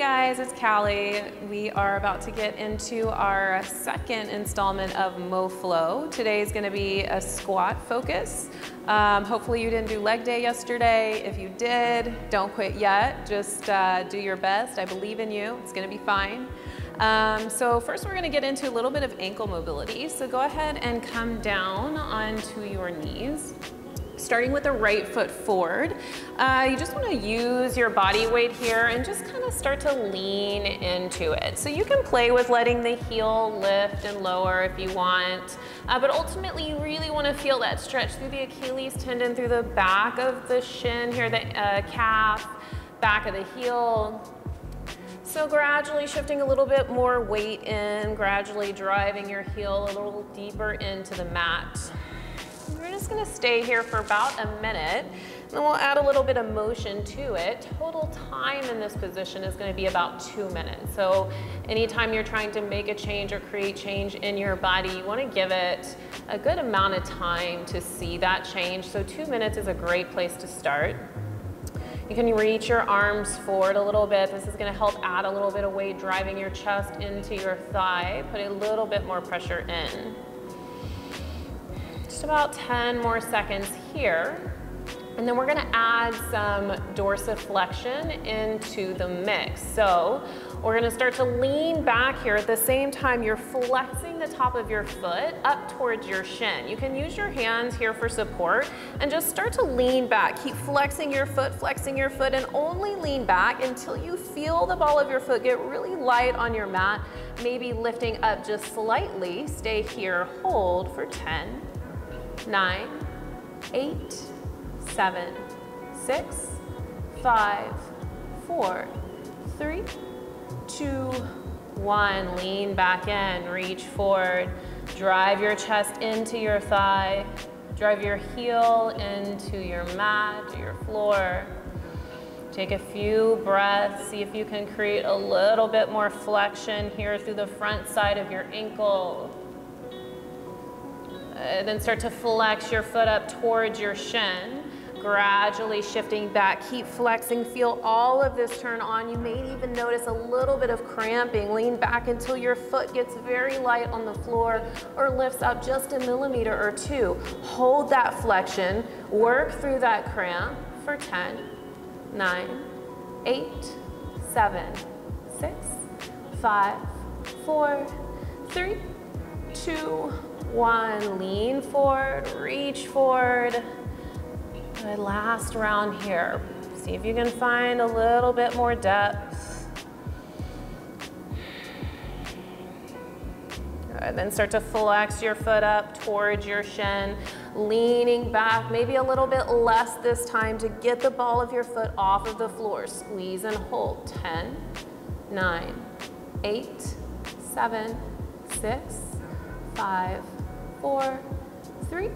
guys, it's Callie. We are about to get into our second installment of MoFlow. Today is going to be a squat focus. Hopefully you didn't do leg day yesterday. If you did, don't quit yet. Just do your best. I believe in you. It's going to be fine. So first we're going to get into a little bit of ankle mobility. So go ahead and come down onto your knees. Starting with the right foot forward, you just want to use your body weight here and just kind of start to lean into it. So you can play with letting the heel lift and lower if you want, but ultimately you really want to feel that stretch through the Achilles tendon, through the back of the shin here, the calf, back of the heel. So gradually shifting a little bit more weight in, gradually driving your heel a little deeper into the mat. We're just going to stay here for about a minute, and then we'll add a little bit of motion to it. Total time in this position is going to be about 2 minutes. So anytime you're trying to make a change or create change in your body, you want to give it a good amount of time to see that change. So 2 minutes is a great place to start. You can reach your arms forward a little bit. This is going to help add a little bit of weight, driving your chest into your thigh, put a little bit more pressure in. Just about 10 more seconds here. And then we're going to add some dorsiflexion into the mix. So we're going to start to lean back here. At the same time, you're flexing the top of your foot up towards your shin. You can use your hands here for support and just start to lean back. Keep flexing your foot, and only lean back until you feel the ball of your foot get really light on your mat, maybe lifting up just slightly. Stay here, hold for 10, 9, 8, 7, 6, 5, 4, 3, 2, 1. Lean back in, reach forward, drive your chest into your thigh, drive your heel into your mat, your floor. Take a few breaths, see if you can create a little bit more flexion here through the front side of your ankle. Then start to flex your foot up towards your shin, gradually shifting back. Keep flexing, feel all of this turn on. You may even notice a little bit of cramping. Lean back until your foot gets very light on the floor or lifts up just a millimeter or two. Hold that flexion, work through that cramp for 10, 9, 8, 7, 6, 5, 4, 3, 2, 1. Lean forward, reach forward. Good, last round here. See if you can find a little bit more depth. Good, then start to flex your foot up towards your shin, leaning back, maybe a little bit less this time to get the ball of your foot off of the floor. Squeeze and hold. 10, 9, 8, 7, 6, 5, 4, 3,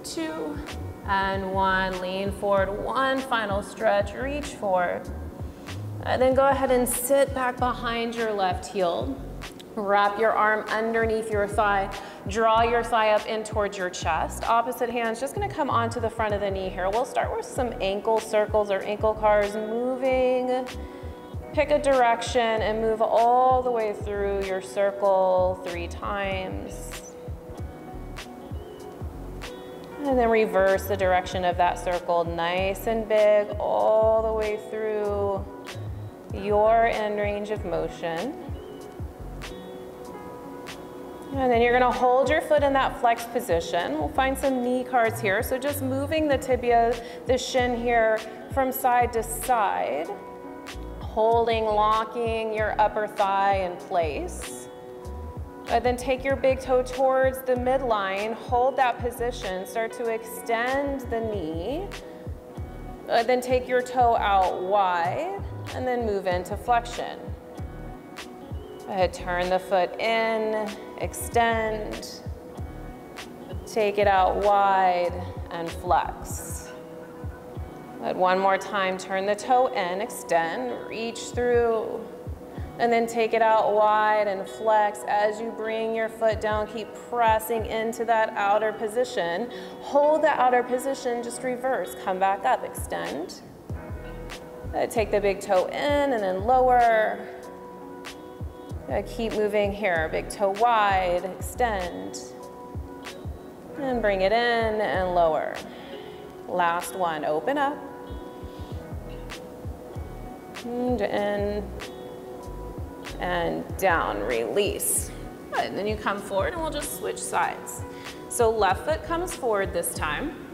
2, and 1. Lean forward. One final stretch. Reach forward. And then go ahead and sit back behind your left heel. Wrap your arm underneath your thigh. Draw your thigh up in towards your chest. Opposite hand's just going to come onto the front of the knee here. We'll start with some ankle circles or ankle cars, moving. Pick a direction and move all the way through your circle 3 times. And then reverse the direction of that circle, nice and big, all the way through your end range of motion. And then you're going to hold your foot in that flex position. We'll find some knee cars here. So just moving the tibia, the shin here from side to side, holding, locking your upper thigh in place. Then take your big toe towards the midline, hold that position, start to extend the knee. Then take your toe out wide, and then move into flexion. Go ahead, turn the foot in, extend, take it out wide, and flex. Good, one more time, turn the toe in, extend, reach through, and then take it out wide and flex. As you bring your foot down, keep pressing into that outer position. Hold the outer position, just reverse. Come back up, extend. Take the big toe in and then lower. Keep moving here. Big toe wide, extend. And bring it in and lower. Last one, open up. And in and down, release. Good, and then you come forward and we'll just switch sides. So left foot comes forward this time.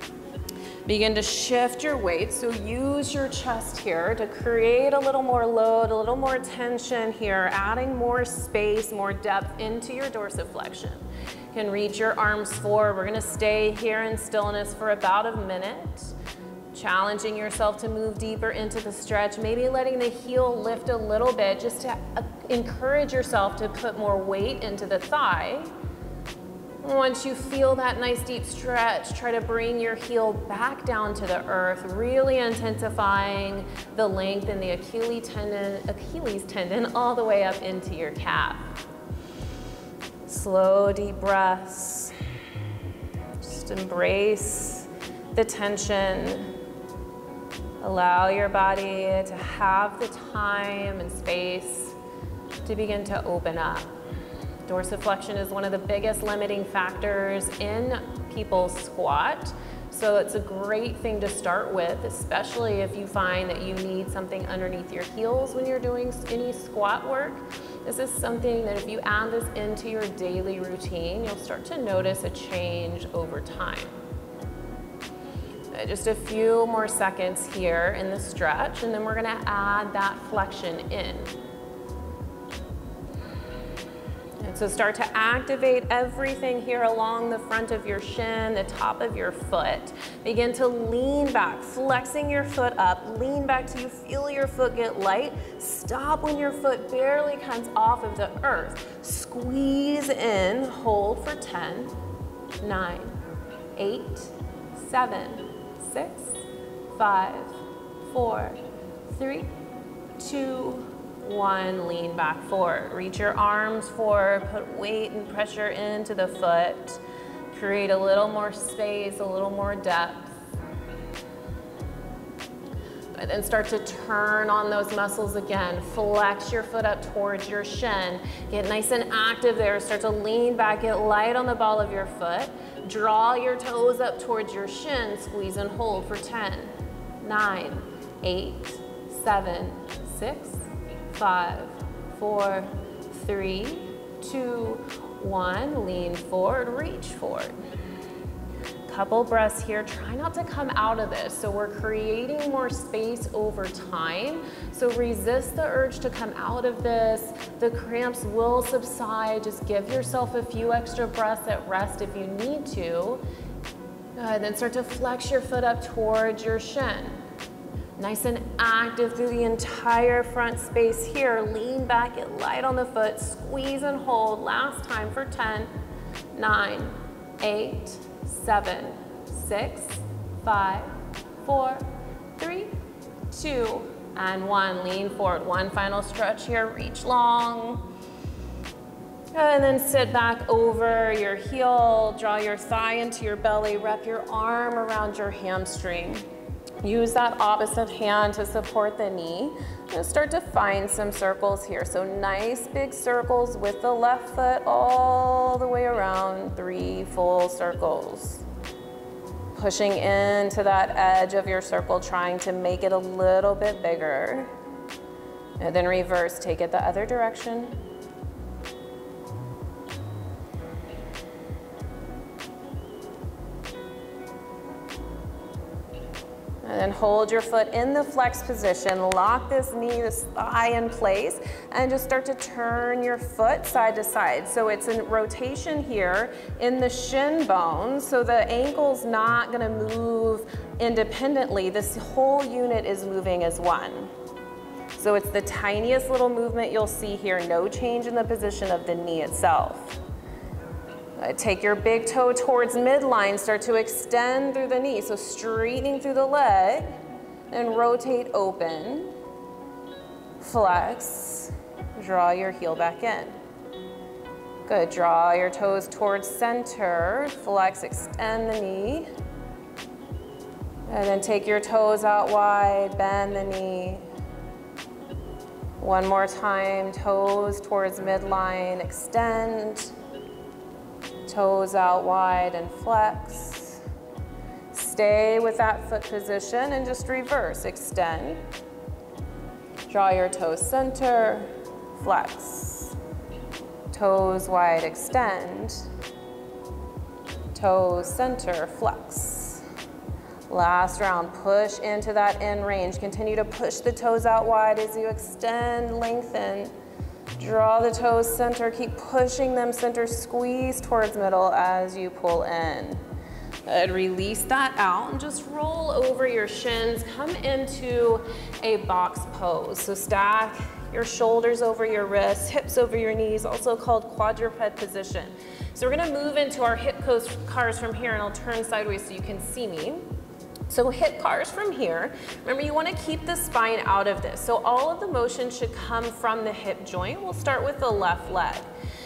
Begin to shift your weight, so use your chest here to create a little more load, a little more tension here, adding more space, more depth into your dorsiflexion. You can reach your arms forward. We're gonna stay here in stillness for about a minute, challenging yourself to move deeper into the stretch, maybe letting the heel lift a little bit just to encourage yourself to put more weight into the thigh. Once you feel that nice deep stretch, try to bring your heel back down to the earth, really intensifying the length in the Achilles tendon all the way up into your calf. Slow, deep breaths. Just embrace the tension. Allow your body to have the time and space to begin to open up. Dorsiflexion is one of the biggest limiting factors in people's squat. So it's a great thing to start with, especially if you find that you need something underneath your heels when you're doing any squat work. This is something that if you add this into your daily routine, you'll start to notice a change over time. Just a few more seconds here in the stretch, and then we're gonna add that flexion in. And so start to activate everything here along the front of your shin, the top of your foot. Begin to lean back, flexing your foot up. Lean back till you feel your foot get light. Stop when your foot barely comes off of the earth. Squeeze in, hold for 10, 9, 8, 7, 6, 5, 4, 3, 2, 1, lean back forward. Reach your arms forward, put weight and pressure into the foot. Create a little more space, a little more depth. And then start to turn on those muscles again. Flex your foot up towards your shin. Get nice and active there. Start to lean back, get light on the ball of your foot. Draw your toes up towards your shin. Squeeze and hold for 10, 9, 8, 7, 6, 5, 4, 3, 2, 1. Lean forward, reach forward. Couple breaths here. Try not to come out of this. So we're creating more space over time. So resist the urge to come out of this. The cramps will subside. Just give yourself a few extra breaths at rest if you need to. Then start to flex your foot up towards your shin. Nice and active through the entire front space here. Lean back, get light on the foot, squeeze and hold. Last time for 10, 9, 8, 7, 6, 5, 4, 3, 2, and 1. Lean forward. One final stretch here. Reach long. And then sit back over your heel. Draw your thigh into your belly. Wrap your arm around your hamstring. Use that opposite hand to support the knee. And start to find some circles here. So nice big circles with the left foot all the way around. 3 full circles. Pushing into that edge of your circle, trying to make it a little bit bigger. And then reverse, take it the other direction. And then hold your foot in the flex position. Lock this knee, this thigh in place, and just start to turn your foot side to side. So it's a rotation here in the shin bone, so the ankle's not gonna move independently. This whole unit is moving as one. So it's the tiniest little movement you'll see here, no change in the position of the knee itself. Take your big toe towards midline, start to extend through the knee. So straightening through the leg, then rotate open, flex, draw your heel back in. Good, draw your toes towards center, flex, extend the knee. And then take your toes out wide, bend the knee, One more time, toes towards midline, extend. Toes out wide and flex. Stay with that foot position and just reverse, extend. Draw your toes center, flex. Toes wide, extend. Toes center, flex. Last round, push into that end range. Continue to push the toes out wide as you extend, lengthen. Draw the toes center, keep pushing them center, squeeze towards middle as you pull in. Good, release that out and just roll over your shins. Come into a box pose. So stack your shoulders over your wrists, hips over your knees, also called quadruped position. So we're gonna move into our hip cars from here, and I'll turn sideways so you can see me. So hip cars from here. Remember, you want to keep the spine out of this. So all of the motion should come from the hip joint. We'll start with the left leg.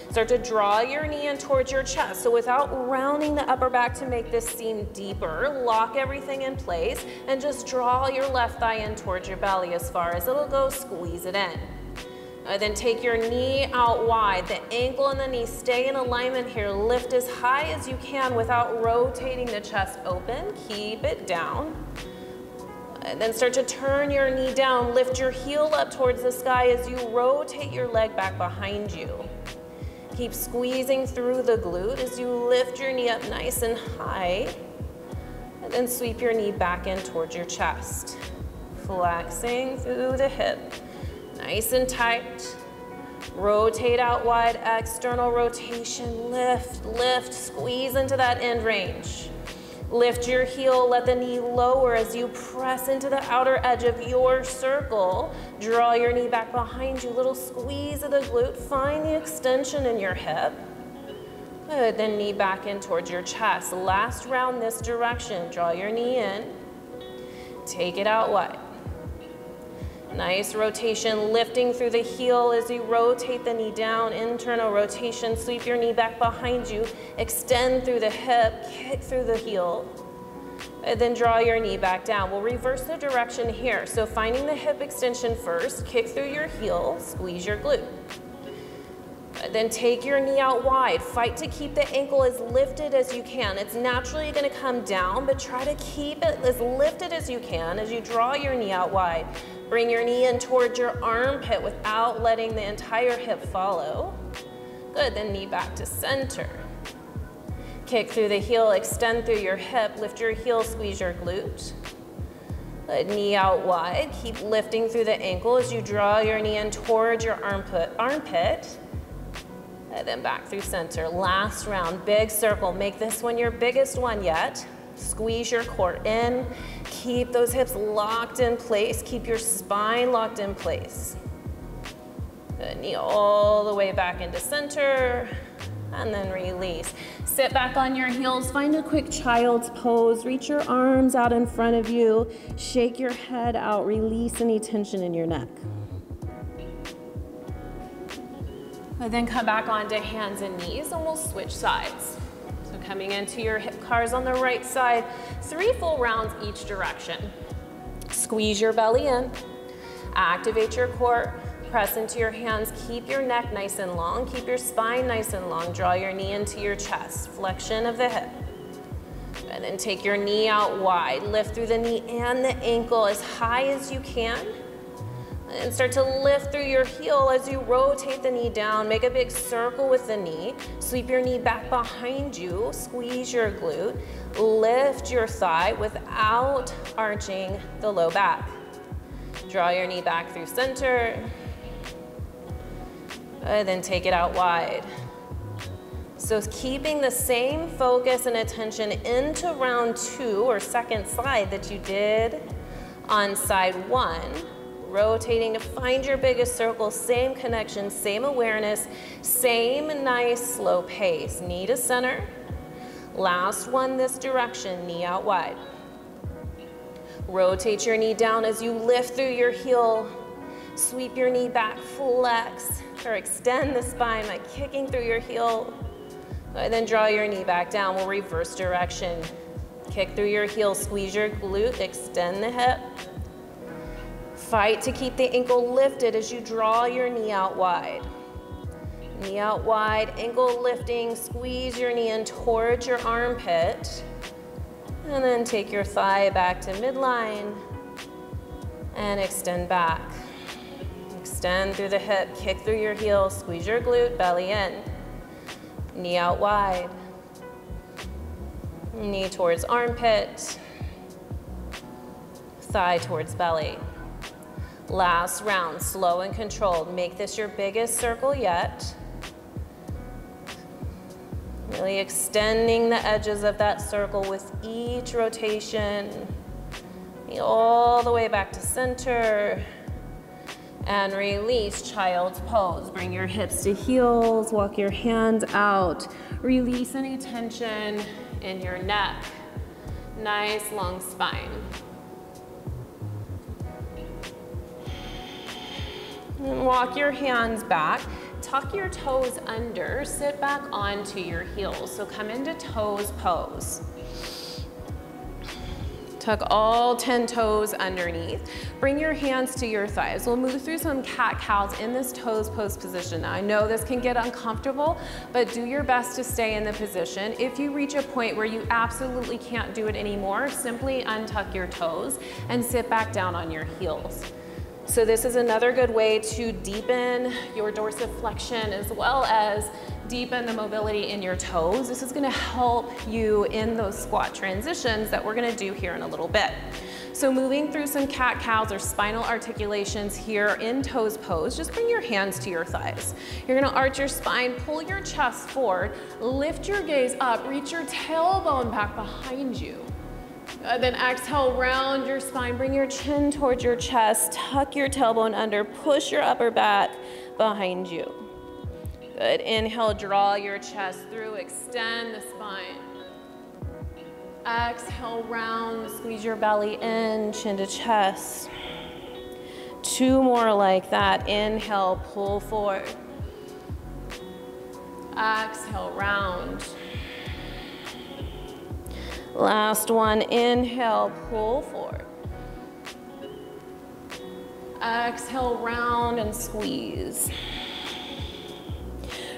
Start to draw your knee in towards your chest. So without rounding the upper back to make this seem deeper, lock everything in place and just draw your left thigh in towards your belly as far as it'll go. Squeeze it in. Then take your knee out wide. The ankle and the knee stay in alignment here. Lift as high as you can without rotating the chest open. Keep it down. And then start to turn your knee down. Lift your heel up towards the sky as you rotate your leg back behind you. Keep squeezing through the glute as you lift your knee up nice and high. And then sweep your knee back in towards your chest. Flexing through the hip. Nice and tight. Rotate out wide, external rotation. Lift, lift, squeeze into that end range. Lift your heel, let the knee lower as you press into the outer edge of your circle. Draw your knee back behind you, little squeeze of the glute. Find the extension in your hip. Good, then knee back in towards your chest. Last round this direction. Draw your knee in. Take it out wide. Nice rotation, lifting through the heel as you rotate the knee down, internal rotation, sweep your knee back behind you, extend through the hip, kick through the heel, and then draw your knee back down. We'll reverse the direction here. So finding the hip extension first, kick through your heel, squeeze your glute. Then take your knee out wide. Fight to keep the ankle as lifted as you can. It's naturally gonna come down, but try to keep it as lifted as you can as you draw your knee out wide. Bring your knee in towards your armpit without letting the entire hip follow. Good, then knee back to center. Kick through the heel, extend through your hip, lift your heel, squeeze your glute. Good, knee out wide. Keep lifting through the ankle as you draw your knee in towards your armpit. And then back through center. Last round, big circle. Make this one your biggest one yet. Squeeze your core in. Keep those hips locked in place. Keep your spine locked in place. Good, knee all the way back into center. And then release. Sit back on your heels. Find a quick child's pose. Reach your arms out in front of you. Shake your head out. Release any tension in your neck. And then come back onto hands and knees and we'll switch sides. So coming into your hip cars on the right side, 3 full rounds each direction. Squeeze your belly in, activate your core, press into your hands, keep your neck nice and long, keep your spine nice and long, draw your knee into your chest, flexion of the hip. And then take your knee out wide, lift through the knee and the ankle as high as you can. And start to lift through your heel as you rotate the knee down. Make a big circle with the knee. Sweep your knee back behind you. Squeeze your glute. Lift your thigh without arching the low back. Draw your knee back through center. And then take it out wide. So keeping the same focus and attention into round 2 or second side that you did on side 1. Rotating to find your biggest circle, same connection, same awareness, same nice slow pace. Knee to center. Last one this direction, knee out wide. Rotate your knee down as you lift through your heel. Sweep your knee back, flex, or extend the spine by kicking through your heel. And then draw your knee back down. We'll reverse direction. Kick through your heel, squeeze your glute, extend the hip. Fight to keep the ankle lifted as you draw your knee out wide. Knee out wide, ankle lifting, squeeze your knee in towards your armpit. And then take your thigh back to midline and extend back. Extend through the hip, kick through your heels, squeeze your glute, belly in. Knee out wide. Knee towards armpit. Thigh towards belly. Last round, slow and controlled. Make this your biggest circle yet. Really extending the edges of that circle with each rotation. All the way back to center. And release, child's pose. Bring your hips to heels, walk your hands out. Release any tension in your neck. Nice long spine. And walk your hands back. Tuck your toes under, sit back onto your heels. So come into toes pose. Tuck all 10 toes underneath. Bring your hands to your thighs. We'll move through some cat-cows in this toes pose position. Now, I know this can get uncomfortable, but do your best to stay in the position. If you reach a point where you absolutely can't do it anymore, simply untuck your toes and sit back down on your heels. So this is another good way to deepen your dorsiflexion as well as deepen the mobility in your toes. This is gonna help you in those squat transitions that we're gonna do here in a little bit. So moving through some cat-cows or spinal articulations here in toes pose, just bring your hands to your thighs. You're gonna arch your spine, pull your chest forward, lift your gaze up, reach your tailbone back behind you. Then exhale, round your spine, bring your chin towards your chest, tuck your tailbone under, push your upper back behind you. Good, inhale, draw your chest through, extend the spine. Exhale, round, squeeze your belly in, chin to chest. 2 more like that, inhale, pull forward. Exhale, round. Last one, inhale, pull forward. Exhale, round and squeeze.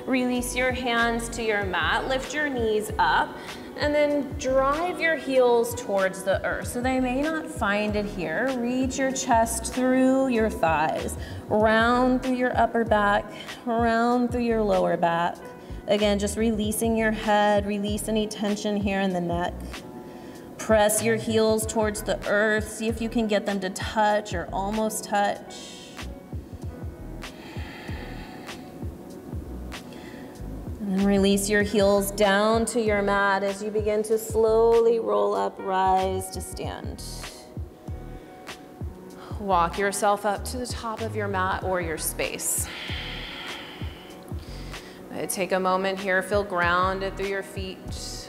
Release your hands to your mat, lift your knees up, and then drive your heels towards the earth. So they may not find it here. Reach your chest through your thighs, round through your upper back, round through your lower back. Again, just releasing your head, release any tension here in the neck. Press your heels towards the earth. See if you can get them to touch or almost touch. And release your heels down to your mat as you begin to slowly roll up, rise to stand. Walk yourself up to the top of your mat or your space. Take a moment here, feel grounded through your feet.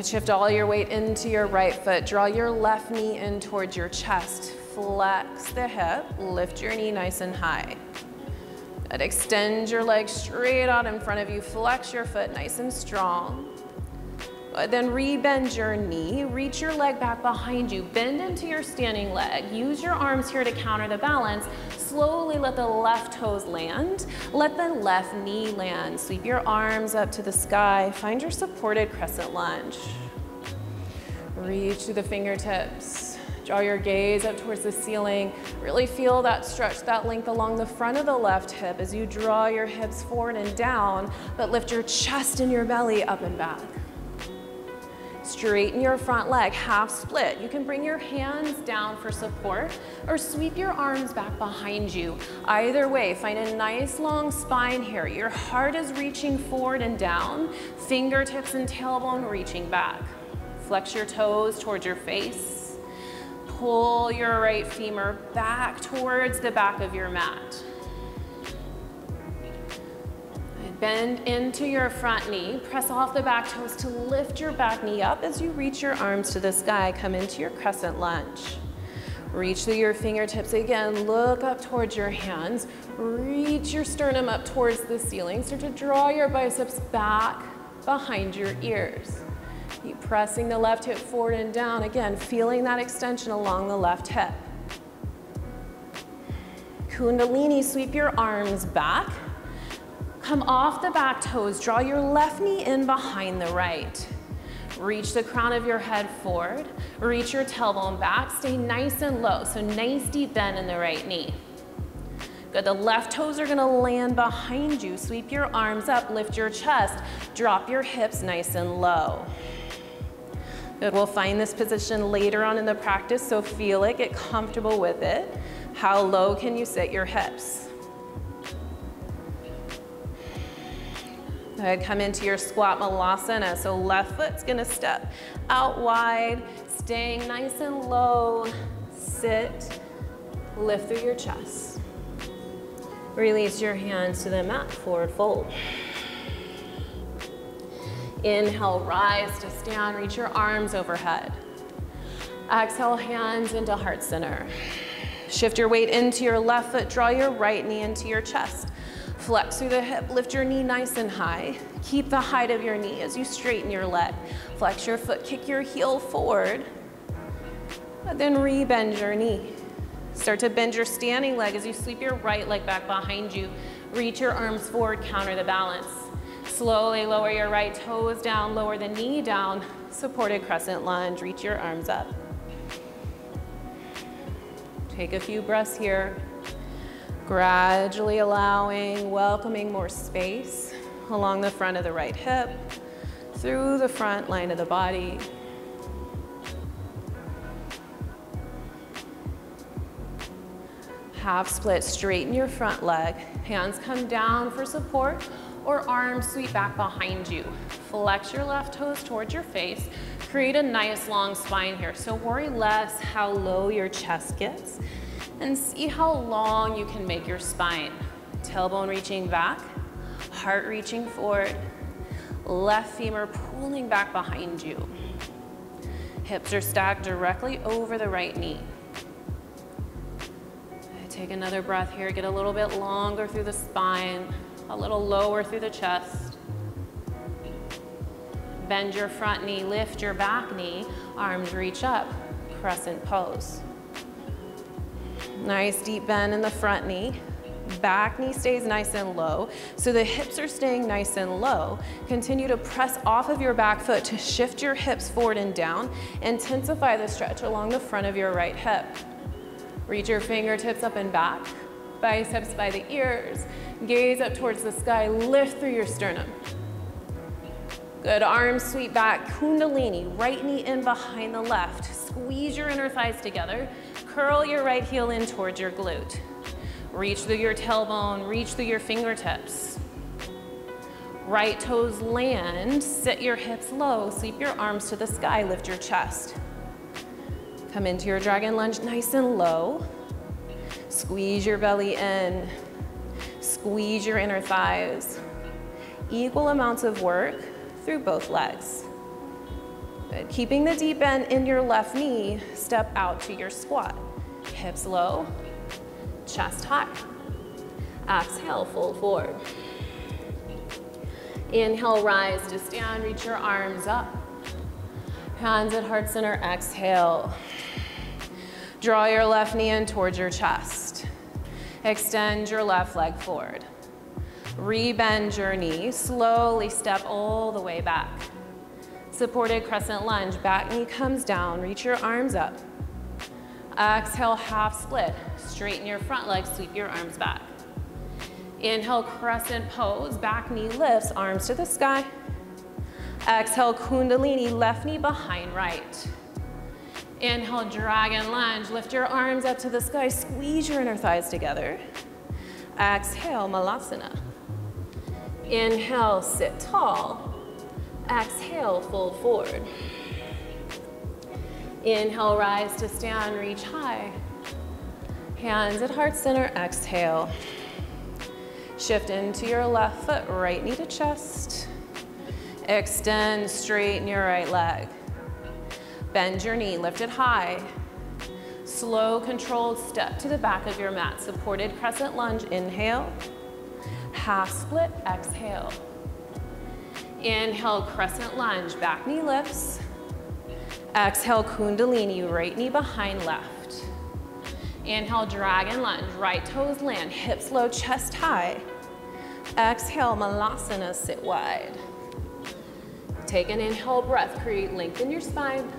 Shift all your weight into your right foot. Draw your left knee in towards your chest. Flex the hip, lift your knee nice and high. And extend your legs straight out in front of you. Flex your foot nice and strong. Then rebend your knee, reach your leg back behind you, bend into your standing leg. Use your arms here to counter the balance. Slowly let the left toes land. Let the left knee land. Sweep your arms up to the sky. Find your supported crescent lunge. Reach to the fingertips. Draw your gaze up towards the ceiling. Really feel that stretch, that length along the front of the left hip as you draw your hips forward and down, but lift your chest and your belly up and back. Straighten your front leg, half split. You can bring your hands down for support or sweep your arms back behind you. Either way, find a nice long spine here. Your heart is reaching forward and down, fingertips and tailbone reaching back. Flex your toes towards your face. Pull your right femur back towards the back of your mat. Bend into your front knee, press off the back toes to lift your back knee up as you reach your arms to the sky. Come into your crescent lunge. Reach through your fingertips again, look up towards your hands, reach your sternum up towards the ceiling. Start to draw your biceps back behind your ears. Keep pressing the left hip forward and down, again, feeling that extension along the left hip. Kundalini, sweep your arms back. Come off the back toes, draw your left knee in behind the right. Reach the crown of your head forward, reach your tailbone back, stay nice and low, so nice deep bend in the right knee. Good, the left toes are gonna land behind you. Sweep your arms up, lift your chest, drop your hips nice and low. Good, we'll find this position later on in the practice, so feel it, get comfortable with it. How low can you sit your hips? Go ahead, come into your squat malasana. So left foot's gonna step out wide, staying nice and low. Sit, lift through your chest. Release your hands to the mat, forward fold. Inhale, rise to stand, reach your arms overhead. Exhale, hands into heart center. Shift your weight into your left foot, draw your right knee into your chest. Flex through the hip, lift your knee nice and high. Keep the height of your knee as you straighten your leg. Flex your foot, kick your heel forward, and then re-bend your knee. Start to bend your standing leg as you sweep your right leg back behind you. Reach your arms forward, counter the balance. Slowly lower your right toes down, lower the knee down. Supported crescent lunge, reach your arms up. Take a few breaths here. Gradually allowing, welcoming more space along the front of the right hip, through the front line of the body. Half split, straighten your front leg. Hands come down for support or arms sweep back behind you. Flex your left toes towards your face. Create a nice long spine here. So worry less how low your chest gets and see how long you can make your spine. Tailbone reaching back, heart reaching forward, left femur pulling back behind you. Hips are stacked directly over the right knee. Take another breath here, get a little bit longer through the spine, a little lower through the chest. Bend your front knee, lift your back knee, arms reach up, crescent pose. Nice deep bend in the front knee. Back knee stays nice and low, so the hips are staying nice and low. Continue to press off of your back foot to shift your hips forward and down. Intensify the stretch along the front of your right hip. Reach your fingertips up and back, biceps by the ears. Gaze up towards the sky, lift through your sternum. Good, arms sweep back, Kundalini, right knee in behind the left. Squeeze your inner thighs together. Curl your right heel in towards your glute. Reach through your tailbone, reach through your fingertips. Right toes land, sit your hips low, sweep your arms to the sky, lift your chest. Come into your dragon lunge nice and low. Squeeze your belly in, squeeze your inner thighs. Equal amounts of work through both legs. Good. Keeping the deep bend in your left knee, step out to your squat. Hips low, chest high. Exhale, fold forward. Inhale, rise to stand, reach your arms up. Hands at heart center, exhale. Draw your left knee in towards your chest. Extend your left leg forward. Rebend your knee, slowly step all the way back. Supported crescent lunge, back knee comes down, reach your arms up. Exhale, half split. Straighten your front leg, sweep your arms back. Inhale, crescent pose, back knee lifts, arms to the sky. Exhale, Kundalini, left knee behind right. Inhale, dragon lunge, lift your arms up to the sky, squeeze your inner thighs together. Exhale, Malasana. Inhale, sit tall. Exhale, fold forward. Inhale, rise to stand, reach high. Hands at heart center, exhale. Shift into your left foot, right knee to chest. Extend, straighten your right leg. Bend your knee, lift it high. Slow, controlled step to the back of your mat. Supported crescent lunge, inhale. Half split, exhale. Inhale, crescent lunge, back knee lifts. Exhale, Kundalini, right knee behind left. Inhale, dragon lunge, right toes land, hips low, chest high. Exhale, malasana, sit wide. Take an inhale breath, create length in your spine.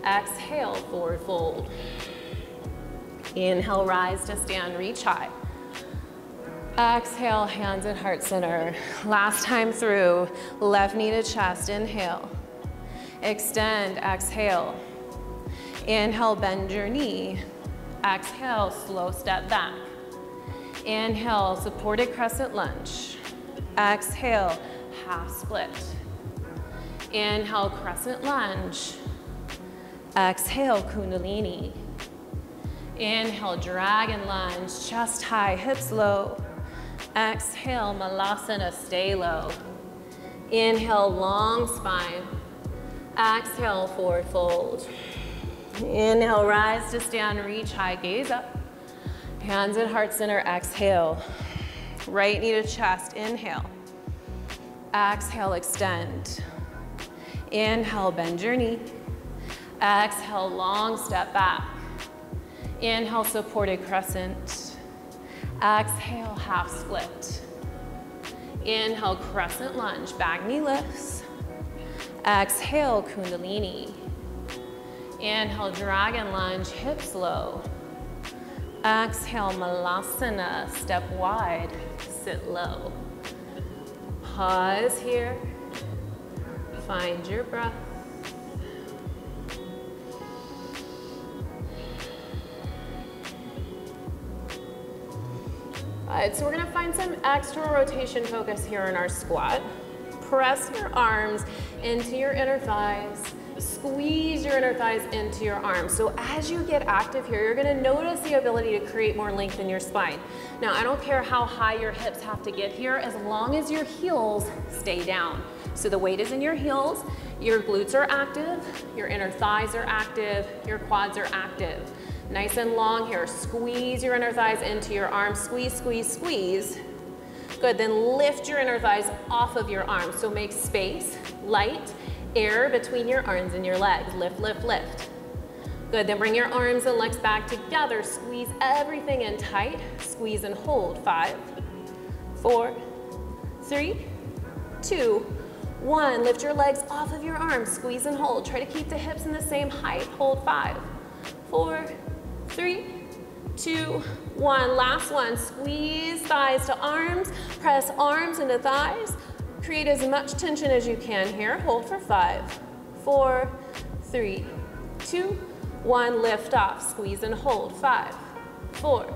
Exhale, forward fold. Inhale, rise to stand, reach high. Exhale, hands at heart center. Last time through, left knee to chest, inhale. Extend, exhale. Inhale, bend your knee. Exhale, slow step back. Inhale, supported crescent lunge. Exhale, half split. Inhale, crescent lunge. Exhale, Kundalini. Inhale, dragon lunge, chest high, hips low. Exhale, malasana, stay low. Inhale, long spine. Exhale, forward fold. Inhale, rise to stand, reach high, gaze up. Hands at heart center, exhale. Right knee to chest, inhale. Exhale, extend. Inhale, bend your knee. Exhale, long step back. Inhale, supported crescent. Exhale, half split. Inhale, crescent lunge, back knee lifts. Exhale, Kundalini. Inhale, dragon lunge, hips low. Exhale, malasana, step wide, sit low. Pause here. Find your breath. All right, so we're gonna find some external rotation focus here in our squat. Press your arms into your inner thighs. Squeeze your inner thighs into your arms. So as you get active here, you're gonna notice the ability to create more length in your spine. Now, I don't care how high your hips have to get here, as long as your heels stay down. So the weight is in your heels, your glutes are active, your inner thighs are active, your quads are active. Nice and long here. Squeeze your inner thighs into your arms. Squeeze, squeeze, squeeze. Good, then lift your inner thighs off of your arms. So make space, light, air between your arms and your legs. Lift, lift, lift. Good, then bring your arms and legs back together. Squeeze everything in tight. Squeeze and hold. 5, 4, 3, 2, 1. Lift your legs off of your arms. Squeeze and hold. Try to keep the hips in the same height. Hold. 5, 4, 3, 2, 1. Last one. Squeeze thighs to arms. Press arms into thighs. Create as much tension as you can here. Hold for 5, 4, 3, 2, 1. Lift off. Squeeze and hold. 5, 4,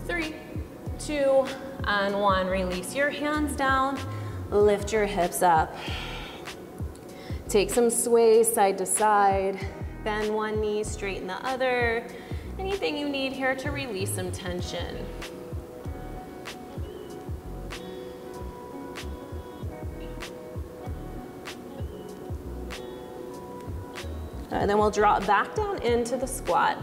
3, 2, and 1. Release your hands down. Lift your hips up. Take some sway side to side. Bend one knee, straighten the other. Anything you need here to release some tension. And then we'll drop back down into the squat.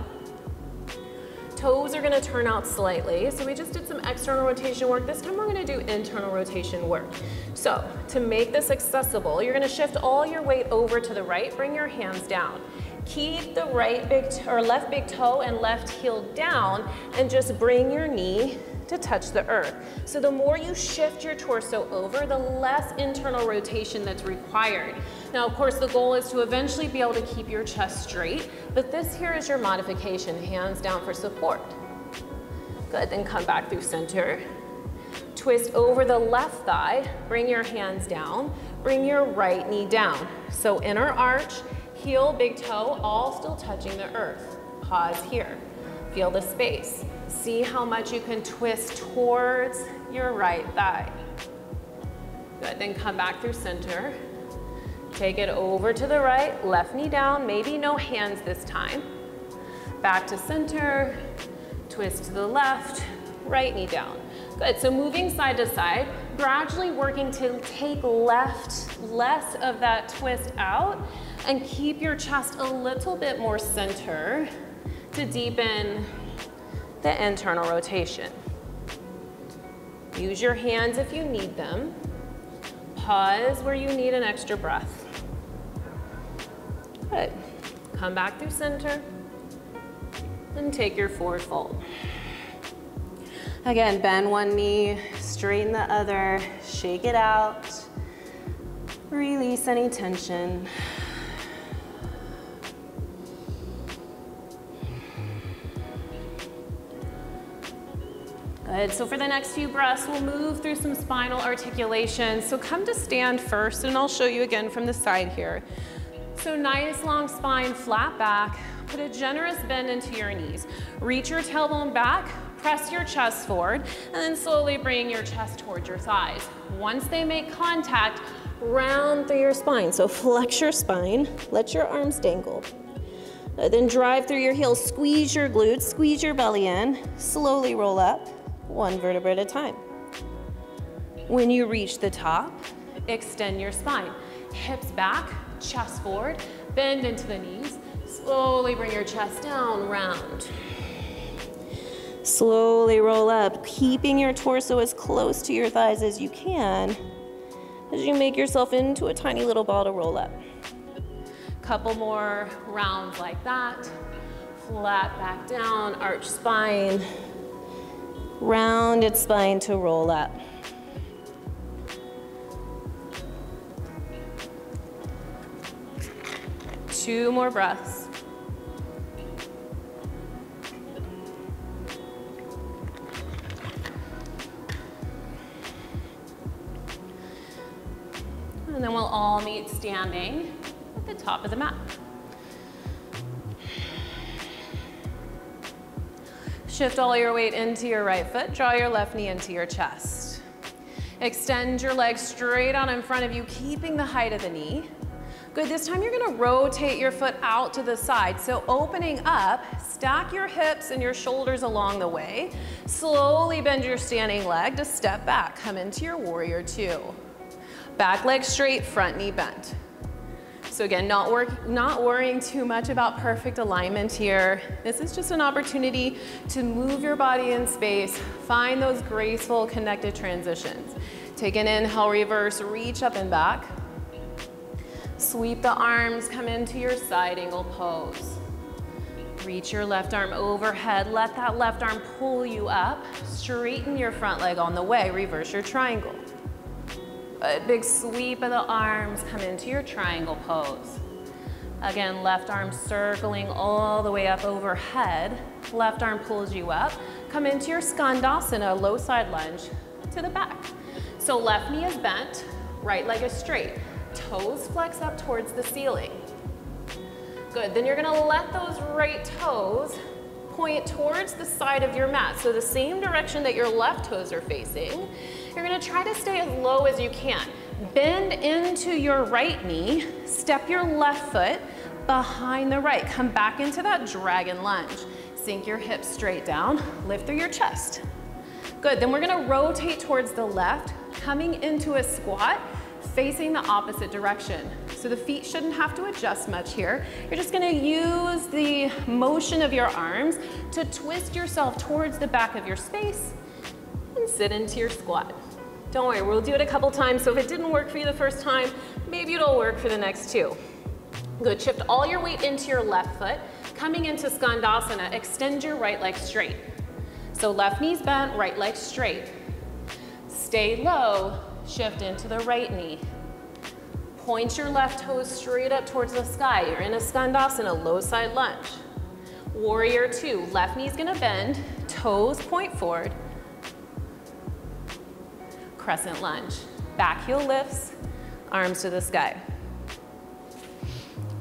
Toes are gonna turn out slightly. So we just did some external rotation work. This time we're gonna do internal rotation work. So to make this accessible, you're gonna shift all your weight over to the right, bring your hands down. Keep the left big toe and left heel down and just bring your knee to touch the earth. So the more you shift your torso over, the less internal rotation that's required. Now, of course, the goal is to eventually be able to keep your chest straight, but this here is your modification, hands down for support. Good, then come back through center. Twist over the left thigh, bring your hands down, bring your right knee down. So inner arch, heel, big toe, all still touching the earth. Pause here. Feel the space. See how much you can twist towards your right thigh. Good, then come back through center. Take it over to the right, left knee down, maybe no hands this time. Back to center, twist to the left, right knee down. Good, so moving side to side, gradually working to take less of that twist out and keep your chest a little bit more center to deepen the internal rotation. Use your hands if you need them. Pause where you need an extra breath. Good. Come back through center. and take your forward fold. Again, bend one knee, straighten the other, shake it out, release any tension. Good, so for the next few breaths, we'll move through some spinal articulation. So come to stand first, and I'll show you again from the side here. So nice long spine, flat back, put a generous bend into your knees. Reach your tailbone back, press your chest forward, and then slowly bring your chest towards your thighs. Once they make contact, round through your spine. So flex your spine, let your arms dangle. Then drive through your heels, squeeze your glutes, squeeze your belly in, slowly roll up, one vertebra at a time. When you reach the top, extend your spine. Hips back, chest forward, bend into the knees, slowly bring your chest down, round. Slowly roll up, keeping your torso as close to your thighs as you can as you make yourself into a tiny little ball to roll up. Couple more rounds like that. Flat back down, arch spine, rounded spine to roll up. Two more breaths. And then we'll all meet standing at the top of the mat. Shift all your weight into your right foot. Draw your left knee into your chest. Extend your legs straight out in front of you, keeping the height of the knee. Good, this time you're gonna rotate your foot out to the side. So opening up, stack your hips and your shoulders along the way. Slowly bend your standing leg to step back. Come into your warrior two. Back leg straight, front knee bent. So again, not worrying too much about perfect alignment here. This is just an opportunity to move your body in space, find those graceful connected transitions. Take an inhale, reverse, reach up and back. Sweep the arms, come into your side angle pose. Reach your left arm overhead, let that left arm pull you up. Straighten your front leg on the way, reverse your triangle. A big sweep of the arms, come into your triangle pose. Again, left arm circling all the way up overhead. Left arm pulls you up. Come into your Skandasana, low side lunge to the back. So left knee is bent, right leg is straight. Toes flex up towards the ceiling. Good, then you're gonna let those right toes point towards the side of your mat. So the same direction that your left toes are facing. You're gonna try to stay as low as you can. Bend into your right knee, step your left foot behind the right. Come back into that dragon lunge. Sink your hips straight down, lift through your chest. Good, then we're gonna rotate towards the left, coming into a squat, facing the opposite direction. So the feet shouldn't have to adjust much here. You're just gonna use the motion of your arms to twist yourself towards the back of your space and sit into your squat. Don't worry, we'll do it a couple times, so if it didn't work for you the first time, maybe it'll work for the next two. Good, shift all your weight into your left foot. Coming into Skandasana, extend your right leg straight. So left knee's bent, right leg straight. Stay low, shift into the right knee. Point your left toes straight up towards the sky. You're in a Skandasana, low side lunge. Warrior two, left knee's gonna bend, toes point forward. Crescent lunge. Back heel lifts, arms to the sky.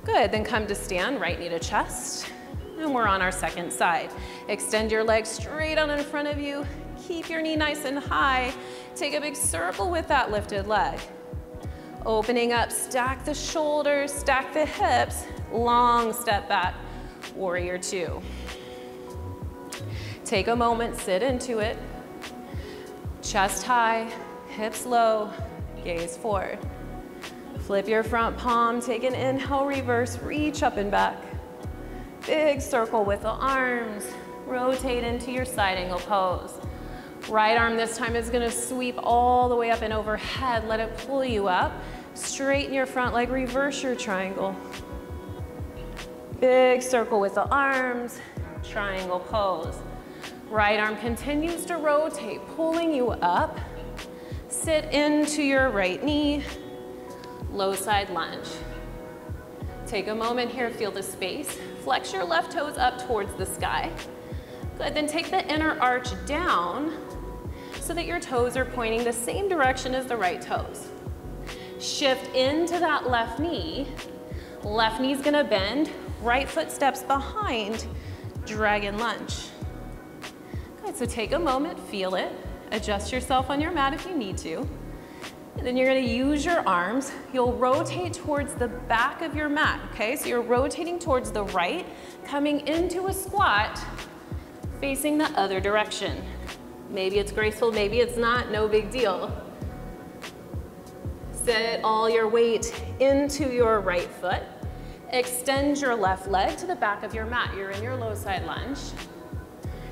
Good, then come to stand, right knee to chest, and we're on our second side. Extend your legs straight out in front of you, keep your knee nice and high. Take a big circle with that lifted leg. Opening up, stack the shoulders, stack the hips, long step back, warrior two. Take a moment, sit into it. Chest high, hips low, gaze forward. Flip your front palm, take an inhale, reverse, reach up and back. Big circle with the arms. Rotate into your side angle pose. Right arm this time is gonna sweep all the way up and overhead. Let it pull you up. Straighten your front leg, reverse your triangle. Big circle with the arms. triangle pose. Right arm continues to rotate, pulling you up. Sit into your right knee, low side lunge. Take a moment here, feel the space. Flex your left toes up towards the sky. Good, then take the inner arch down so that your toes are pointing the same direction as the right toes. Shift into that left knee. Left knee's gonna bend, right foot steps behind, dragon lunge. Good, so take a moment, feel it. Adjust yourself on your mat if you need to. And then you're gonna use your arms. You'll rotate towards the back of your mat, okay? So you're rotating towards the right, coming into a squat, facing the other direction. Maybe it's graceful, maybe it's not, no big deal. Set all your weight into your right foot. Extend your left leg to the back of your mat. You're in your low side lunge.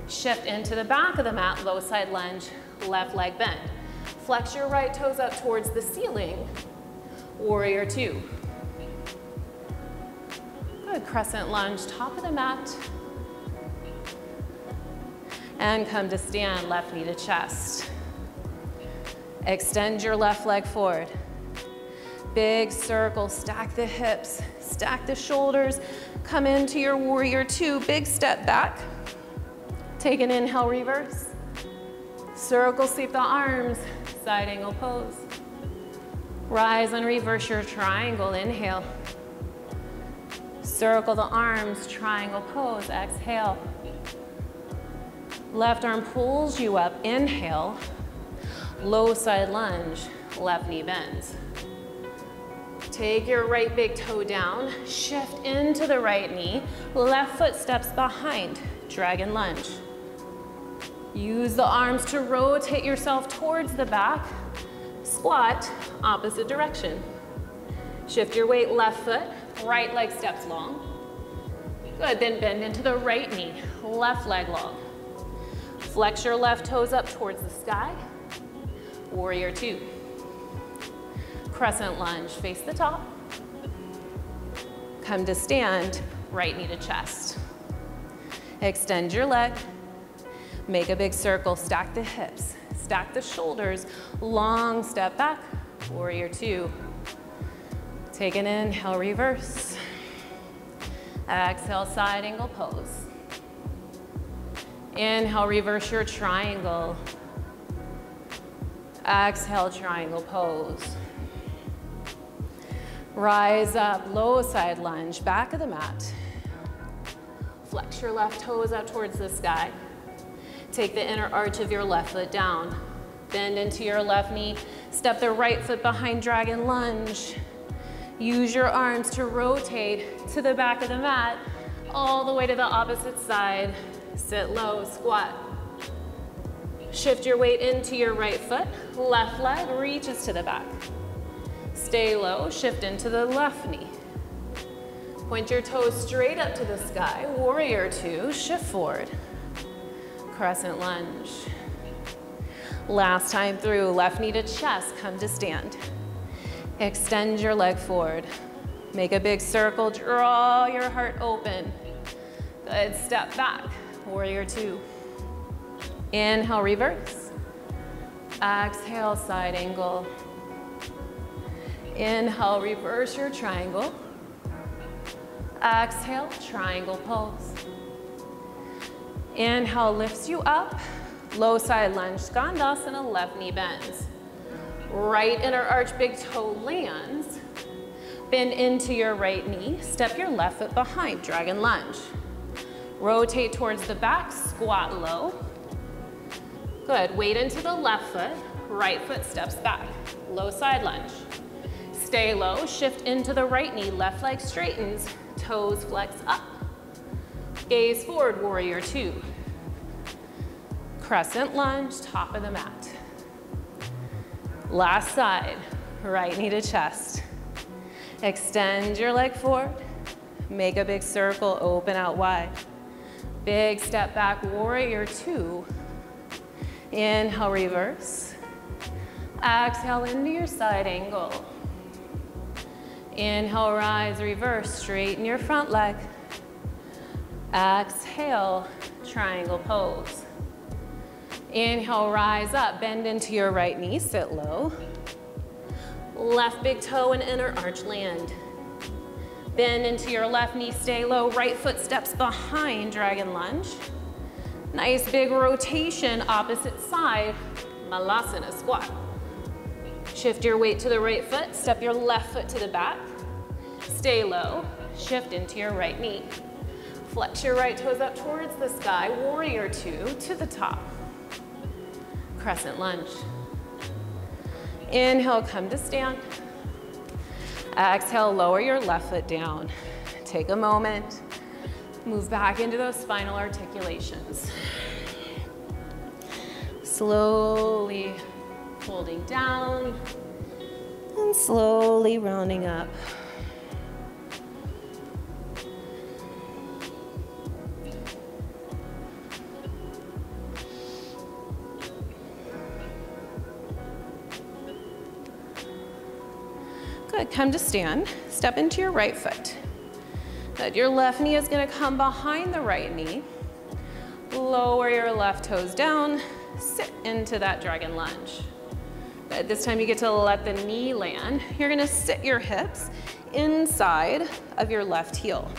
Shift into the back of the mat, low side lunge, left leg bend. Flex your right toes up towards the ceiling, warrior two. Good, crescent lunge, top of the mat. And come to stand, left knee to chest. Extend your left leg forward. Big circle, stack the hips, stack the shoulders, come into your warrior two, big step back. Take an inhale, reverse. Circle, sweep the arms, side angle pose. Rise and reverse your triangle, inhale. Circle the arms, triangle pose, exhale. Left arm pulls you up, inhale. Low side lunge, left knee bends. Take your right big toe down, shift into the right knee, left foot steps behind, dragon lunge. Use the arms to rotate yourself towards the back, squat, opposite direction. Shift your weight, left foot, right leg steps long. Good, then bend into the right knee, left leg long. Flex your left toes up towards the sky, warrior two. Crescent lunge, face the top. Come to stand, right knee to chest. Extend your leg. Make a big circle, stack the hips, stack the shoulders, long step back, warrior two. Take an inhale, reverse. Exhale, side angle pose. Inhale, reverse your triangle. Exhale, triangle pose. Rise up, low side lunge, back of the mat. Flex your left toes up towards the sky. Take the inner arch of your left foot down. Bend into your left knee. Step the right foot behind, dragon lunge. Use your arms to rotate to the back of the mat, all the way to the opposite side. Sit low, squat. Shift your weight into your right foot. Left leg reaches to the back. Stay low, shift into the left knee. Point your toes straight up to the sky. Warrior two, shift forward. Crescent lunge. Last time through, left knee to chest, come to stand. Extend your leg forward. Make a big circle, draw your heart open. Good, step back, warrior two. Inhale, reverse. Exhale, side angle. Inhale, reverse your triangle. Exhale, triangle pose. Inhale, lifts you up. Low side lunge, Skandasana, left knee bends. Right inner arch, big toe lands. Bend into your right knee. Step your left foot behind, dragon lunge. Rotate towards the back, squat low. Good, weight into the left foot. Right foot steps back, low side lunge. Stay low, shift into the right knee, left leg straightens, toes flex up. Gaze forward, warrior two. Crescent lunge, top of the mat. Last side, right knee to chest. Extend your leg forward. Make a big circle, open out wide. Big step back, warrior two. Inhale, reverse. Exhale into your side angle. Inhale, rise, reverse, straighten your front leg. Exhale, triangle pose. Inhale, rise up, bend into your right knee, sit low. Left big toe and inner arch land. Bend into your left knee, stay low, right foot steps behind, dragon lunge. Nice big rotation, opposite side, Malasana squat. Shift your weight to the right foot, step your left foot to the back. Stay low, shift into your right knee. Flex your right toes up towards the sky, warrior two to the top. Crescent lunge. Inhale, come to stand. Exhale, lower your left foot down. Take a moment, move back into those spinal articulations. Slowly folding down and slowly rounding up. Good, come to stand. Step into your right foot. Good, your left knee is gonna come behind the right knee. Lower your left toes down, sit into that dragon lunge. Good, this time you get to let the knee land. You're gonna sit your hips inside of your left heel.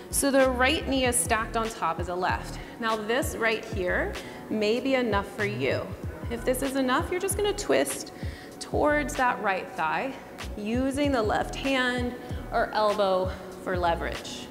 So the right knee is stacked on top of the left. Now this right here may be enough for you. If this is enough, you're just gonna twist towards that right thigh, using the left hand or elbow for leverage.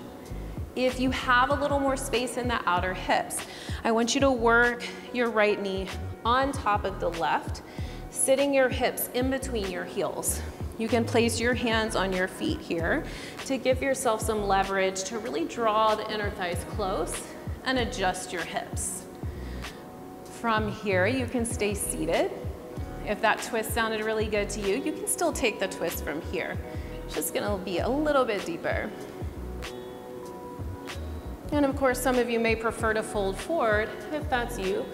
If you have a little more space in the outer hips, I want you to work your right knee on top of the left, sitting your hips in between your heels. You can place your hands on your feet here to give yourself some leverage to really draw the inner thighs close and adjust your hips. From here, you can stay seated. If that twist sounded really good to you, you can still take the twist from here. It's just gonna be a little bit deeper. And of course, some of you may prefer to fold forward. If that's you,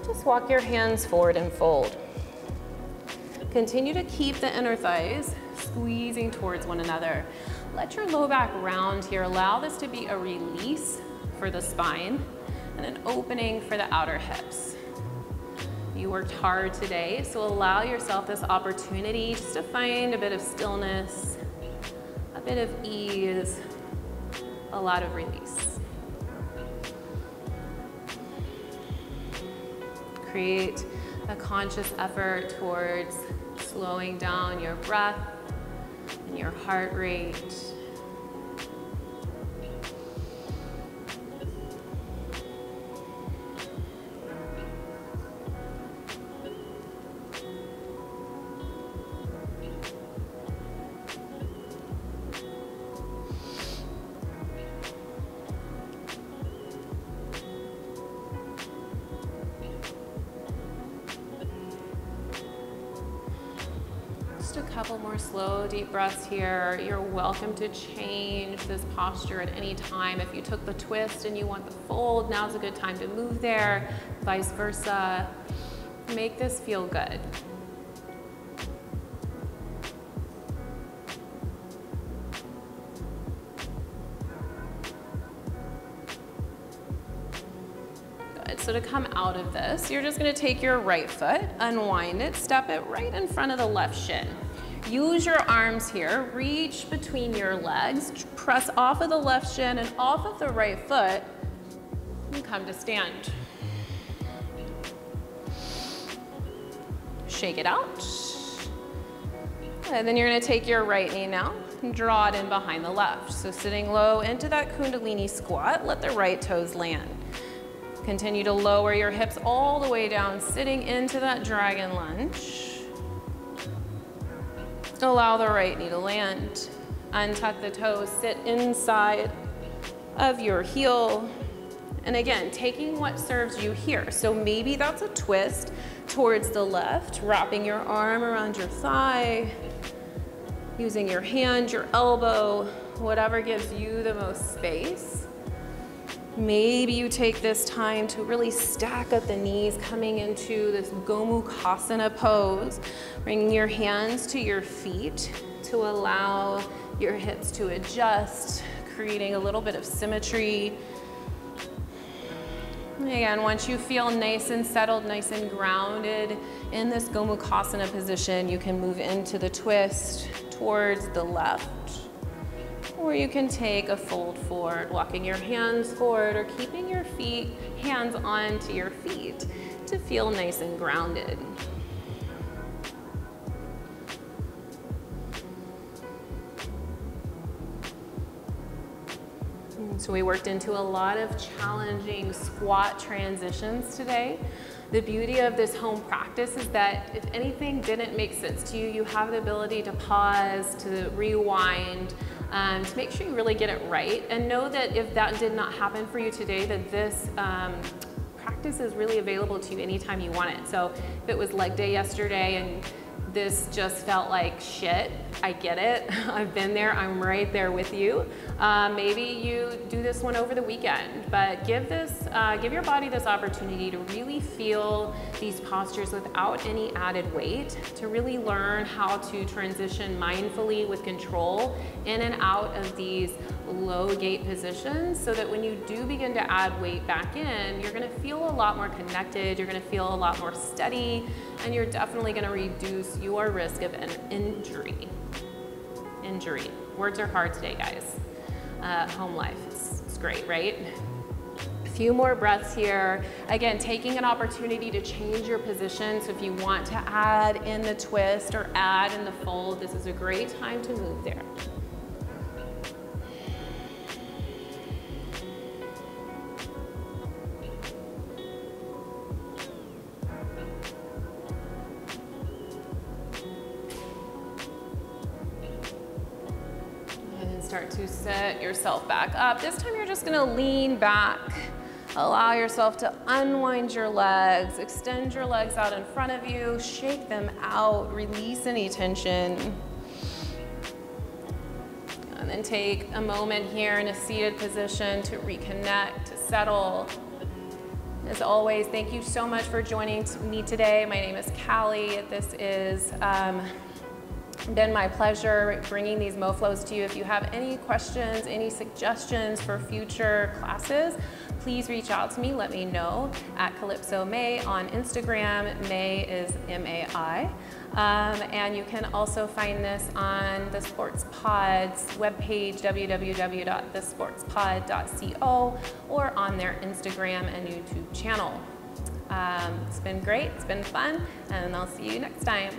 just walk your hands forward and fold. Continue to keep the inner thighs squeezing towards one another. Let your low back round here. Allow this to be a release for the spine and an opening for the outer hips. You worked hard today, so allow yourself this opportunity just to find a bit of stillness, a bit of ease, a lot of release. Create a conscious effort towards slowing down your breath and your heart rate. Just a couple more slow, deep breaths here. You're welcome to change this posture at any time. If you took the twist and you want the fold, now's a good time to move there, vice versa. Make this feel good. So to come out of this, you're just gonna take your right foot, unwind it, step it right in front of the left shin. Use your arms here, reach between your legs, press off of the left shin and off of the right foot, and come to stand. Shake it out. And then you're gonna take your right knee now and draw it in behind the left. So sitting low into that Kundalini Squat, let the right toes land. Continue to lower your hips all the way down, sitting into that dragon lunge. Allow the right knee to land. Untuck the toes, sit inside of your heel. And again, taking what serves you here. So maybe that's a twist towards the left, wrapping your arm around your thigh, using your hand, your elbow, whatever gives you the most space. Maybe you take this time to really stack up the knees, coming into this Gomukhasana Pose, bringing your hands to your feet to allow your hips to adjust, creating a little bit of symmetry. Again, once you feel nice and settled, nice and grounded in this Gomukhasana position, you can move into the twist towards the left. Or you can take a fold forward, walking your hands forward or keeping your hands onto your feet to feel nice and grounded. So we worked into a lot of challenging squat transitions today. The beauty of this home practice is that if anything didn't make sense to you, you have the ability to pause, to rewind, to make sure you really get it right. And know that if that did not happen for you today, that this practice is really available to you anytime you want it. So if it was leg day yesterday and this just felt like shit, I get it. I've been there, I'm right there with you. Maybe you do this one over the weekend, but give your body this opportunity to really feel these postures without any added weight, to really learn how to transition mindfully with control in and out of these low gate positions, so that when you do begin to add weight back in, you're gonna feel a lot more connected, you're gonna feel a lot more steady, and you're definitely gonna reduce your risk of an injury. Words are hard today, guys. Home life, it's great, right? A few more breaths here. Again, taking an opportunity to change your position. So if you want to add in the twist or add in the fold, this is a great time to move there. Start to set yourself back up. This time you're just gonna lean back. Allow yourself to unwind your legs, extend your legs out in front of you, shake them out, release any tension. And then take a moment here in a seated position to reconnect, to settle. As always, thank you so much for joining me today. My name is Callie. This is been my pleasure bringing these MoFlows to you. If you have any questions, any suggestions for future classes, please reach out to me. Let me know at Calypso May on Instagram. May is M-A-I. And you can also find this on the Sports Pod's webpage, www.thesportspod.co, or on their Instagram and YouTube channel. It's been great, it's been fun, and I'll see you next time.